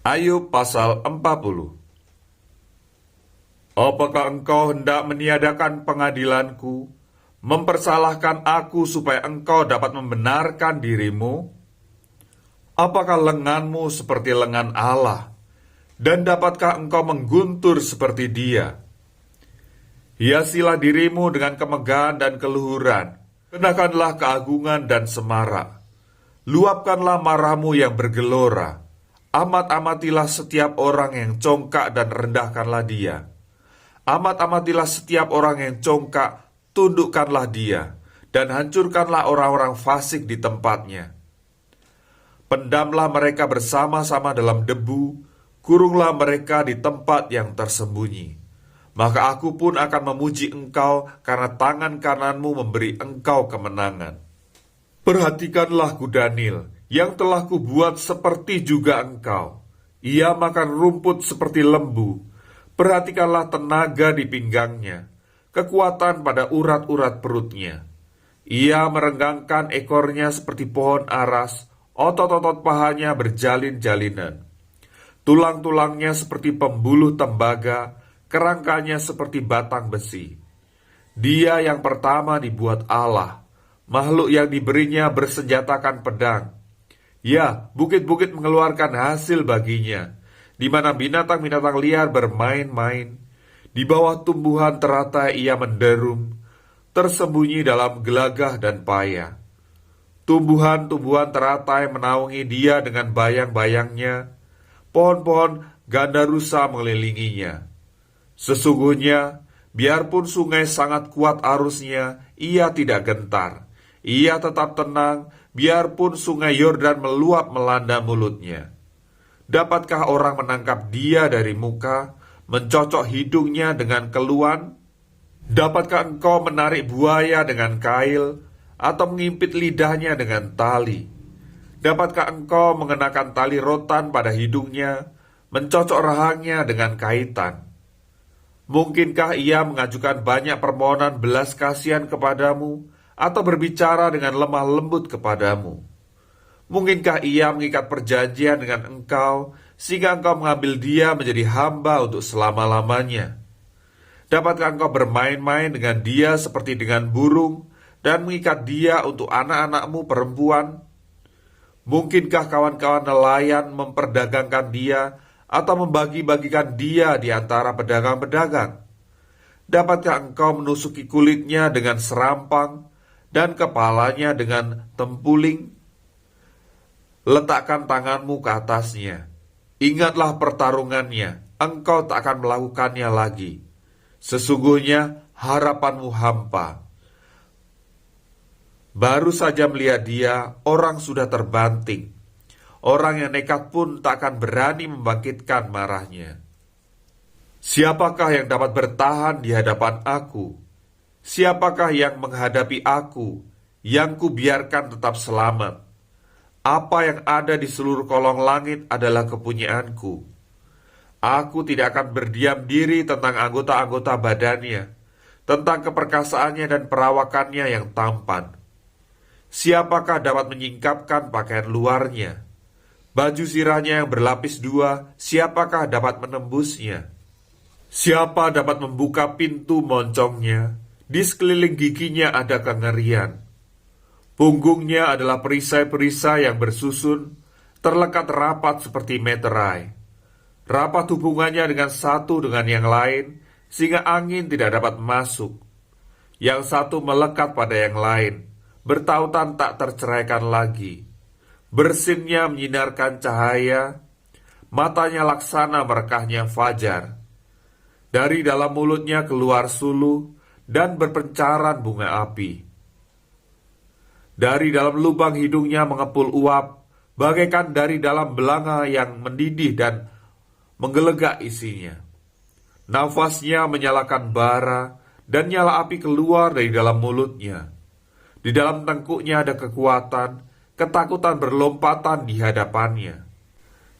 Ayub pasal 40. Apakah engkau hendak meniadakan pengadilanku, mempersalahkan aku supaya engkau dapat membenarkan dirimu? Apakah lenganmu seperti lengan Allah, dan dapatkah engkau mengguntur seperti Dia? Hiasilah dirimu dengan kemegahan dan keluhuran, kenakanlah keagungan dan semarak. Luapkanlah marahmu yang bergelora, amat-amatilah setiap orang yang congkak dan rendahkanlah dia. Amat-amatilah setiap orang yang congkak, tundukkanlah dia, dan hancurkanlah orang-orang fasik di tempatnya. Pendamlah mereka bersama-sama dalam debu, kurunglah mereka di tempat yang tersembunyi. Maka aku pun akan memuji engkau, karena tangan kananmu memberi engkau kemenangan. Perhatikanlah kuda Nil, yang telah kubuat seperti juga engkau. Ia makan rumput seperti lembu. Perhatikanlah tenaga di pinggangnya, kekuatan pada urat-urat perutnya. Ia merenggangkan ekornya seperti pohon aras, otot-otot pahanya berjalin-jalinan. Tulang-tulangnya seperti pembuluh tembaga, kerangkanya seperti batang besi. Dia yang pertama dibuat Allah, makhluk yang diberinya bersenjatakan pedang. Ya, bukit-bukit mengeluarkan hasil baginya, di mana binatang-binatang liar bermain-main. Di bawah tumbuhan teratai ia menderum, tersembunyi dalam gelagah dan paya. Tumbuhan-tumbuhan teratai menaungi dia dengan bayang-bayangnya. Pohon-pohon gandarusa mengelilinginya. Sesungguhnya, biarpun sungai sangat kuat arusnya, ia tidak gentar. Ia tetap tenang, biarpun sungai Yordan meluap melanda mulutnya. Dapatkah orang menangkap dia dari muka, mencocok hidungnya dengan keluan? Dapatkah engkau menarik buaya dengan kail, atau mengimpit lidahnya dengan tali? Dapatkah engkau mengenakan tali rotan pada hidungnya, mencocok rahangnya dengan kaitan? Mungkinkah ia mengajukan banyak permohonan belas kasihan kepadamu, atau berbicara dengan lemah lembut kepadamu? Mungkinkah ia mengikat perjanjian dengan engkau, sehingga engkau mengambil dia menjadi hamba untuk selama-lamanya? Dapatkah engkau bermain-main dengan dia seperti dengan burung, dan mengikat dia untuk anak-anakmu perempuan? Mungkinkah kawan-kawan nelayan memperdagangkan dia, atau membagi-bagikan dia di antara pedagang-pedagang? Dapatkah engkau menusuki kulitnya dengan serampang, dan kepalanya dengan tempuling? Letakkan tanganmu ke atasnya. Ingatlah pertarungannya, engkau tak akan melakukannya lagi. Sesungguhnya harapanmu hampa. Baru saja melihat dia, orang sudah terbanting. Orang yang nekat pun tak akan berani membangkitkan marahnya. Siapakah yang dapat bertahan di hadapan aku? Siapakah yang menghadapi aku, yang kubiarkan tetap selamat? Apa yang ada di seluruh kolong langit adalah kepunyaanku. Aku tidak akan berdiam diri tentang anggota-anggota badannya, tentang keperkasaannya dan perawakannya yang tampan. Siapakah dapat menyingkapkan pakaian luarnya? Baju sirahnya yang berlapis dua, siapakah dapat menembusnya? Siapa dapat membuka pintu moncongnya? Di sekeliling giginya ada kengerian. Punggungnya adalah perisai-perisai yang bersusun, terlekat rapat seperti meterai. Rapat hubungannya dengan satu dengan yang lain, sehingga angin tidak dapat masuk. Yang satu melekat pada yang lain, bertautan tak terceraikan lagi. Bersinnya menyinarkan cahaya, matanya laksana merekahnya fajar. Dari dalam mulutnya keluar suluh, dan berpencaran bunga api. Dari dalam lubang hidungnya mengepul uap, bagaikan dari dalam belanga yang mendidih dan menggelegak isinya. Nafasnya menyalakan bara, dan nyala api keluar dari dalam mulutnya. Di dalam tengkuknya ada kekuatan, ketakutan berlompatan di hadapannya.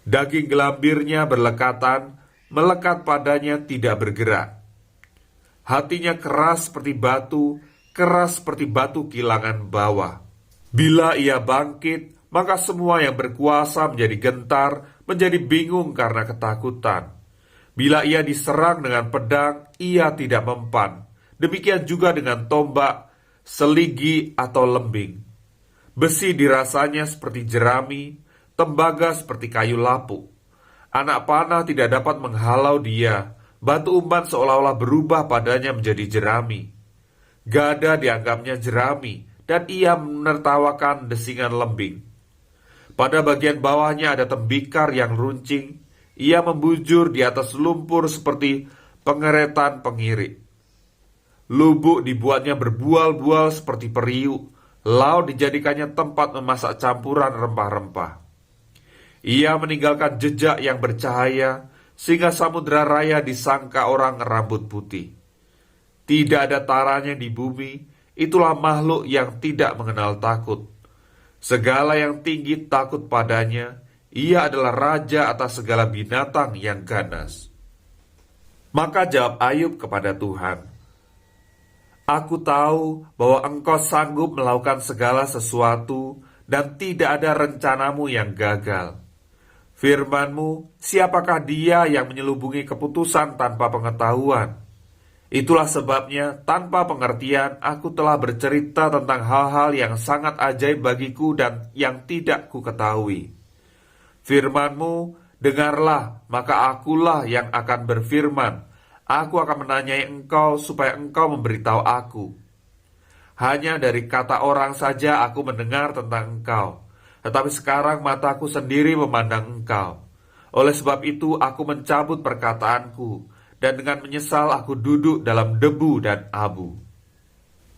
Daging gelambirnya berlekatan, melekat padanya tidak bergerak. Hatinya keras seperti batu kilangan bawah. Bila ia bangkit, maka semua yang berkuasa menjadi gentar, menjadi bingung karena ketakutan. Bila ia diserang dengan pedang, ia tidak mempan. Demikian juga dengan tombak, seligi atau lembing. Besi dirasanya seperti jerami, tembaga seperti kayu lapuk. Anak panah tidak dapat menghalau dia. Batu umpan seolah-olah berubah padanya menjadi jerami. Gada dianggapnya jerami, dan ia menertawakan desingan lembing. Pada bagian bawahnya ada tembikar yang runcing. Ia membujur di atas lumpur seperti pengeretan pengirik. Lubuk dibuatnya berbual-bual seperti periuk. Laut dijadikannya tempat memasak campuran rempah-rempah. Ia meninggalkan jejak yang bercahaya, sehingga samudera raya disangka orang rambut putih. Tidak ada taranya di bumi, itulah makhluk yang tidak mengenal takut. Segala yang tinggi takut padanya, ia adalah raja atas segala binatang yang ganas. Maka jawab Ayub kepada Tuhan, "Aku tahu bahwa Engkau sanggup melakukan segala sesuatu dan tidak ada rencanamu yang gagal. Firman-Mu, siapakah dia yang menyelubungi keputusan tanpa pengetahuan? Itulah sebabnya tanpa pengertian aku telah bercerita tentang hal-hal yang sangat ajaib bagiku dan yang tidak ku ketahui. Firman-Mu, dengarlah, maka akulah yang akan berfirman. Aku akan menanyai Engkau supaya Engkau memberitahu aku. Hanya dari kata orang saja aku mendengar tentang Engkau, tetapi sekarang mataku sendiri memandang Engkau. Oleh sebab itu aku mencabut perkataanku, dan dengan menyesal aku duduk dalam debu dan abu."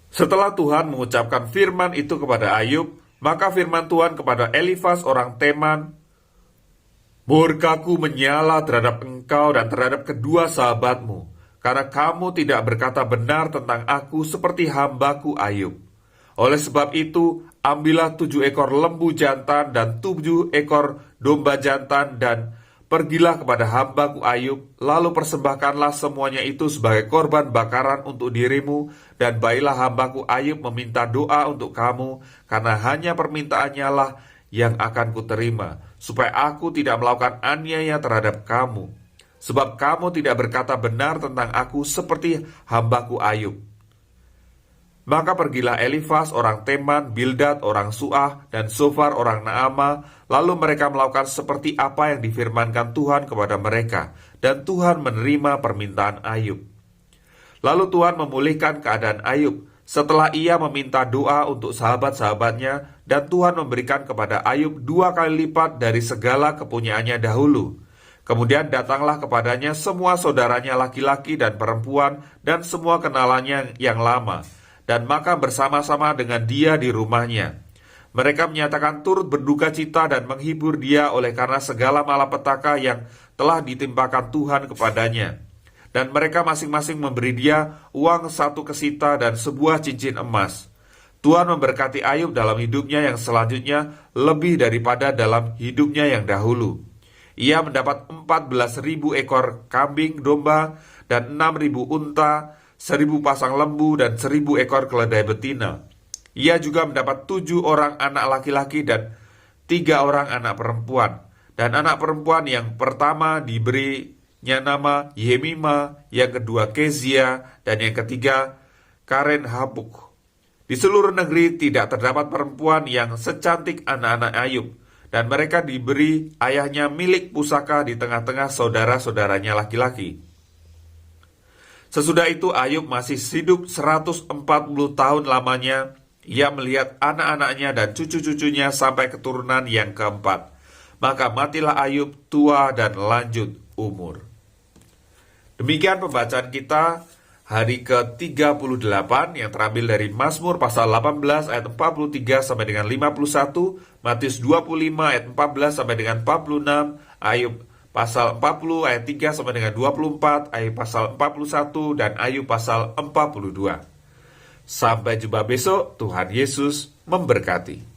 Setelah Tuhan mengucapkan firman itu kepada Ayub, maka firman Tuhan kepada Elifas orang Teman, "Murkaku menyala terhadap engkau dan terhadap kedua sahabatmu, karena kamu tidak berkata benar tentang aku seperti hambaku Ayub. Oleh sebab itu, ambillah 7 ekor lembu jantan dan 7 ekor domba jantan dan pergilah kepada hambaku Ayub, lalu persembahkanlah semuanya itu sebagai korban bakaran untuk dirimu, dan baiklah hambaku Ayub meminta doa untuk kamu, karena hanya permintaannya lah yang akan kuterima, supaya aku tidak melakukan aniaya terhadap kamu. Sebab kamu tidak berkata benar tentang aku seperti hambaku Ayub." Maka pergilah Elifas orang Teman, Bildad orang Suah, dan Sofar orang Naama, lalu mereka melakukan seperti apa yang difirmankan Tuhan kepada mereka, dan Tuhan menerima permintaan Ayub. Lalu Tuhan memulihkan keadaan Ayub, setelah ia meminta doa untuk sahabat-sahabatnya, dan Tuhan memberikan kepada Ayub 2 kali lipat dari segala kepunyaannya dahulu. Kemudian datanglah kepadanya semua saudaranya laki-laki dan perempuan, dan semua kenalannya yang lama, dan makan bersama-sama dengan dia di rumahnya. Mereka menyatakan turut berduka cita dan menghibur dia oleh karena segala malapetaka yang telah ditimpakan Tuhan kepadanya. Dan mereka masing-masing memberi dia uang 1 kesita dan sebuah cincin emas. Tuhan memberkati Ayub dalam hidupnya yang selanjutnya lebih daripada dalam hidupnya yang dahulu. Ia mendapat 14.000 ekor kambing domba dan 6.000 unta, 1.000 pasang lembu dan 1.000 ekor keledai betina. Ia juga mendapat 7 orang anak laki-laki dan 3 orang anak perempuan. Dan anak perempuan yang pertama diberinya nama Yemima, yang kedua Kezia, dan yang ketiga Karen Hapuk. Di seluruh negeri tidak terdapat perempuan yang secantik anak-anak Ayub, dan mereka diberi ayahnya milik pusaka di tengah-tengah saudara-saudaranya laki-laki. Sesudah itu Ayub masih hidup 140 tahun lamanya. Ia melihat anak-anaknya dan cucu-cucunya sampai keturunan yang keempat. Maka matilah Ayub tua dan lanjut umur. Demikian pembacaan kita hari ke-38 yang terambil dari Mazmur pasal 18 ayat 43 sampai dengan 51, Matius 25 ayat 14 sampai dengan 46, Ayub pasal 40 ayat 3 sampai dengan 24, Ayub pasal 41, dan Ayub pasal 42. Sampai jumpa besok, Tuhan Yesus memberkati.